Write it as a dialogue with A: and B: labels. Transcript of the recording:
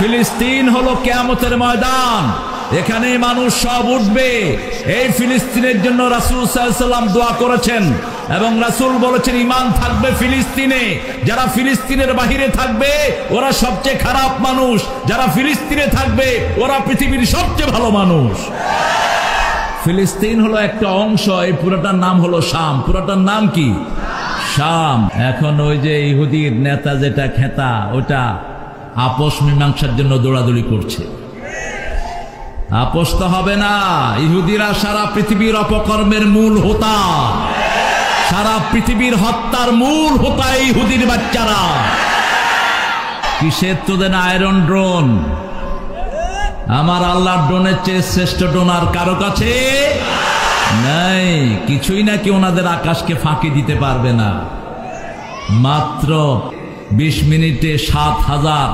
A: ফিলিস্তিন হলো কিয়ামতের ময়দান, এখানে মানুষ সব উঠবে। এই ফিলিস্তিনের জন্য রাসূল সাল্লাল্লাহু আলাইহি ওয়াসাল্লাম দোয়া করেছেন এবং রাসূল বলেছেন ঈমান থাকবে ফিলিস্তিনে। যারা ফিলিস্তিনের বাহিরে থাকবে ওরা সবচেয়ে খারাপ মানুষ, যারা ফিলিস্তিনে থাকবে ওরা পৃথিবীর সবচেয়ে ভালো মানুষ। ফিলিস্তিন হলো একটা অংশ, এই পুরোটার নাম হলো শাম। পুরোটার নাম কি? শাম। এখন ওই যে ইহুদির নেতা যেটা খেতা, ওটা আপোষ মীমাংসার জন্য দৌড়াদৌড়ি করছে। আপোষ তো হবে না। ইহুদিরা সারা পৃথিবীর অপকর্মের মূল হোতা, সারা পৃথিবীর হত্যার মূল হোতা ইহুদির বাচ্চারা। কিসের তোদের আয়রন ড্রোন? আমার আল্লাহর ড্রোনের চেয়ে শ্রেষ্ঠ ড্রোন আর কারো কাছে নাই। কিছুই নাকি ওনাদের আকাশকে ফাঁকি দিতে পারবে না। মাত্র 20 মিনিটে 7,000